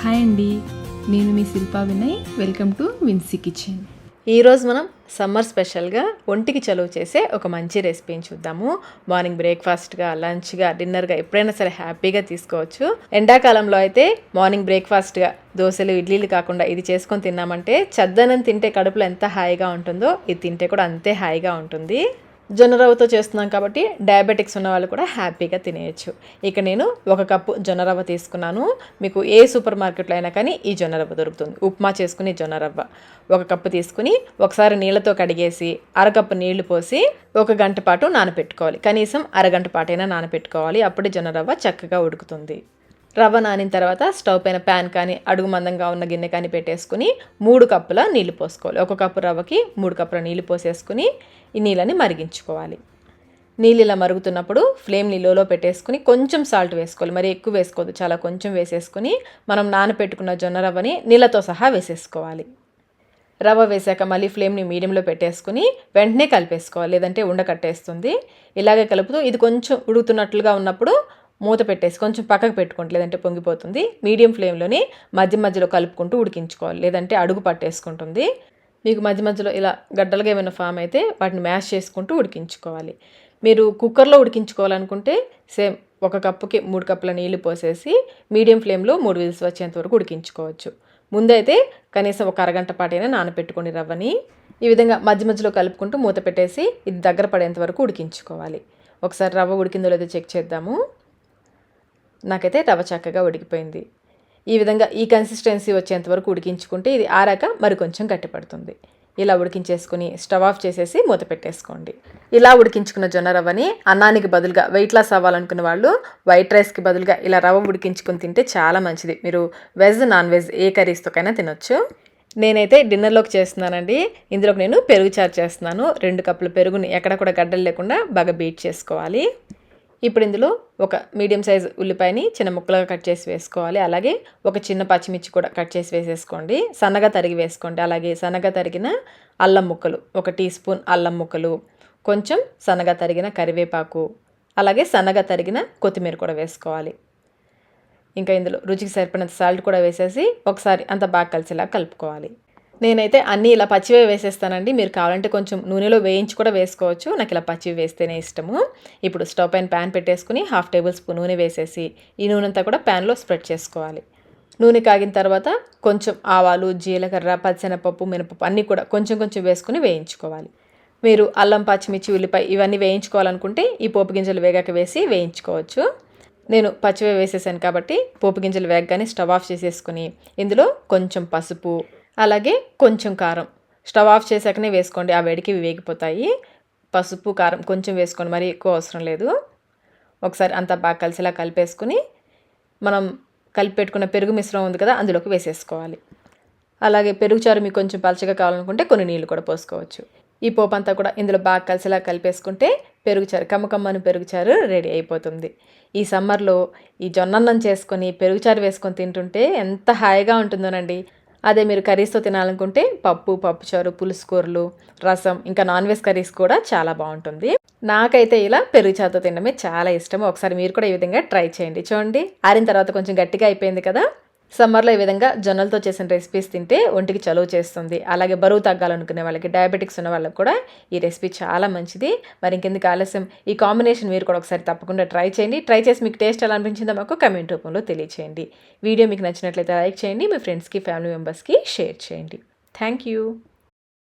Hi అండి, నేను మీ Shilpa Vinay. Welcome to Vinci kitchen. ఈరోజు మనం సమ్మర్ స్పెషల్గా ఒంటికి చలువ చేసే ఒక మంచి రెసిపీని చూద్దాము. మార్నింగ్ బ్రేక్ఫాస్ట్గా, లంచ్గా, డిన్నర్గా ఎప్పుడైనా సరే హ్యాపీగా తీసుకోవచ్చు. ఎండాకాలంలో అయితే మార్నింగ్ బ్రేక్ఫాస్ట్గా దోశలు, ఇడ్లీలు కాకుండా ఇది చేసుకొని తిన్నామంటే చద్దనం తింటే కడుపులో ఎంత హాయిగా ఉంటుందో ఇది తింటే కూడా అంతే హాయిగా ఉంటుంది. జొన్న రవ్వతో చేస్తున్నాం కాబట్టి డయాబెటిక్స్ ఉన్న వాళ్ళు కూడా హ్యాపీగా తినేయచ్చు. ఇక నేను 1 కప్పు జొన్న రవ్వ తీసుకున్నాను. మీకు ఏ సూపర్ మార్కెట్లో అయినా కానీ ఈ జొన్న రవ్వ దొరుకుతుంది. ఉప్మా చేసుకుని జొన్న రవ్వ 1 కప్పు తీసుకుని ఒకసారి నీళ్ళతో కడిగేసి అరకప్పు నీళ్లు పోసి 1 గంట పాటు నానపెట్టుకోవాలి. కనీసం అరగంట పాటైనా నానపెట్టుకోవాలి. అప్పుడే జొన్న రవ్వ చక్కగా ఉడుకుతుంది. రవ్వ నానిన తర్వాత స్టవ్ పైన ప్యాన్ కానీ అడుగు మందంగా ఉన్న గిన్నె కానీ పెట్టేసుకుని 3 కప్పుల నీళ్లు పోసుకోవాలి. 1 కప్పు రవ్వకి 3 కప్పుల నీళ్లు పోసేసుకుని ఈ నీళ్ళని మరిగించుకోవాలి. నీళ్ళు ఇలా మరుగుతున్నప్పుడు ఫ్లేమ్ని లోలో పెట్టేసుకుని కొంచెం సాల్ట్ వేసుకోవాలి. మరి ఎక్కువ వేసుకోవద్దు, చాలా కొంచెం వేసేసుకుని మనం నానపెట్టుకున్న జొన్న రవ్వని నీళ్ళతో సహా వేసేసుకోవాలి. రవ్వ వేసాక మళ్ళీ ఫ్లేమ్ని మీడియంలో పెట్టేసుకుని వెంటనే కలిపేసుకోవాలి, లేదంటే ఉండకట్టేస్తుంది. ఇలాగే కలుపుతూ ఇది కొంచెం ఉడుకుతున్నట్లుగా ఉన్నప్పుడు మూత పెట్టేసి కొంచెం పక్కకు పెట్టుకోండి, లేదంటే పొంగిపోతుంది. మీడియం ఫ్లేమ్లోనే మధ్య మధ్యలో కలుపుకుంటూ ఉడికించుకోవాలి, లేదంటే అడుగు పట్టేసుకుంటుంది. మీకు మధ్య మధ్యలో ఇలా గడ్డలుగా ఏమైనా ఫామ్ అయితే వాటిని మ్యాష్ చేసుకుంటూ ఉడికించుకోవాలి. మీరు కుక్కర్లో ఉడికించుకోవాలనుకుంటే సేమ్ 1 కప్పుకి 3 కప్పుల నీళ్లు పోసేసి మీడియం ఫ్లేమ్లో 3 విజిల్స్ వచ్చేంత వరకు ఉడికించుకోవచ్చు. ముందైతే కనీసం 1 అరగంట పాటైనా నానపెట్టుకోండి రవ్వని. ఈ విధంగా మధ్య మధ్యలో కలుపుకుంటూ మూత పెట్టేసి ఇది దగ్గర పడేంత వరకు ఉడికించుకోవాలి. ఒకసారి రవ్వ ఉడికిందో లేదో చెక్ చేద్దాము. నాకైతే రవ్వ చక్కగా ఉడికిపోయింది. ఈ విధంగా ఈ కన్సిస్టెన్సీ వచ్చేంత వరకు ఉడికించుకుంటే ఇది ఆరాక మరి కొంచెం గట్టిపడుతుంది. ఇలా ఉడికించేసుకుని స్టవ్ ఆఫ్ చేసేసి మూత పెట్టేసుకోండి. ఇలా ఉడికించుకున్న జొన్న రవ్వని అన్నానికి బదులుగా వెయిట్ లాస్ అవ్వాలనుకున్న వాళ్ళు వైట్ రైస్కి బదులుగా ఇలా రవ్వ ఉడికించుకొని తింటే చాలా మంచిది. మీరు వెజ్, నాన్ వెజ్ ఏ కర్రీస్తోకైనా తినొచ్చు. నేనైతే డిన్నర్లోకి చేస్తున్నానండి. ఇందులోకి నేను పెరుగు చారు చేస్తున్నాను. 2 కప్పుల పెరుగుని ఎక్కడ కూడా గడ్డలు లేకుండా బాగా బీట్ చేసుకోవాలి. ఇప్పుడు ఇందులో ఒక మీడియం సైజ్ ఉల్లిపాయని చిన్న ముక్కలుగా కట్ చేసి వేసుకోవాలి. అలాగే ఒక చిన్న పచ్చిమిర్చి కూడా కట్ చేసి వేసేసుకోండి. సన్నగా తరిగి వేసుకోండి. అలాగే సన్నగా తరిగిన అల్లం ముక్కలు, 1 టీ స్పూన్ అల్లం ముక్కలు, కొంచెం సన్నగా తరిగిన కరివేపాకు, అలాగే సన్నగా తరిగిన కొత్తిమీర కూడా వేసుకోవాలి. ఇంకా ఇందులో రుచికి సరిపడినంత సాల్ట్ కూడా వేసేసి ఒకసారి అంత బాగా కలిసేలా కలుపుకోవాలి. నేనైతే అన్నీ ఇలా పచ్చివే వేసేస్తానండి. మీరు కావాలంటే కొంచెం నూనెలో వేయించి కూడా వేసుకోవచ్చు. నాకు ఇలా పచ్చివి వేస్తేనే ఇష్టము. ఇప్పుడు స్టవ్ పైన ప్యాన్ పెట్టేసుకుని 1/2 టేబుల్ స్పూన్ నూనె వేసేసి ఈ నూనె అంతా కూడా ప్యాన్లో స్ప్రెడ్ చేసుకోవాలి. నూనె కాగిన తర్వాత కొంచెం ఆవాలు, జీలకర్ర, పచ్చిశనగపప్పు, మినపప్పు అన్నీ కూడా కొంచెం కొంచెం వేసుకుని వేయించుకోవాలి. మీరు అల్లం, పచ్చిమిర్చి, ఉల్లిపాయ ఇవన్నీ వేయించుకోవాలనుకుంటే ఈ పోపు గింజలు వేగాక వేసి వేయించుకోవచ్చు. నేను పచ్చివే వేసేసాను కాబట్టి పోపు గింజలు వేగగానే స్టవ్ ఆఫ్ చేసేసుకుని ఇందులో కొంచెం పసుపు, అలాగే కొంచెం కారం స్టవ్ ఆఫ్ చేసాకనే వేసుకోండి. ఆ వేడికి వేగిపోతాయి. పసుపు, కారం కొంచెం వేసుకోండి, మరీ ఎక్కువ అవసరం లేదు. ఒకసారి అంతా బాగా కలిసేలా కలిపేసుకుని మనం కలిపి పెట్టుకున్న పెరుగు మిశ్రమం ఉంది కదా, అందులోకి వేసేసుకోవాలి. అలాగే పెరుగు చారు మీకు కొంచెం పలచగా కావాలనుకుంటే కొన్ని నీళ్ళు కూడా పోసుకోవచ్చు. ఈ పోపు అంతా కూడా ఇందులో బాగా కలిసేలా కలిపేసుకుంటే పెరుగు చారు, కమ్మకమ్మని పెరుగు చారు రెడీ అయిపోతుంది. ఈ సమ్మర్లో ఈ జొన్నన్నం చేసుకొని పెరుగు చారు వేసుకొని తింటుంటే ఎంత హాయిగా ఉంటుందోనండి. అదే మీరు కర్రీస్తో తినాలనుకుంటే పప్పుచారు, పులుసు కూరలు, రసం, ఇంకా నాన్ వెజ్ కర్రీస్ కూడా చాలా బాగుంటుంది. నాకైతే ఇలా పెరుగు చారుతో తినడమే చాలా ఇష్టం. ఒకసారి మీరు కూడా ఈ విధంగా ట్రై చేయండి. చూడండి, ఆరిన తర్వాత కొంచెం గట్టిగా అయిపోయింది కదా. సమ్మర్లో ఈ విధంగా జొన్నలతో చేసిన రెసిపీస్ తింటే ఒంటికి చలువ చేస్తుంది. అలాగే బరువు తగ్గాలనుకునే వాళ్ళకి, డయాబెటిక్స్ ఉన్న వాళ్ళకి కూడా ఈ రెసిపీ చాలా మంచిది. మరి ఇంకెందుకు ఆలస్యం, ఈ కాంబినేషన్ మీరు కూడా ఒకసారి తప్పకుండా ట్రై చేయండి. ట్రై చేసి మీకు టేస్ట్ ఎలా అనిపించిందో మాకు కమెంట్ రూపంలో తెలియచేయండి. వీడియో మీకు నచ్చినట్లయితే లైక్ చేయండి. మీ ఫ్రెండ్స్కి, ఫ్యామిలీ మెంబర్స్కి షేర్ చేయండి. Thank you.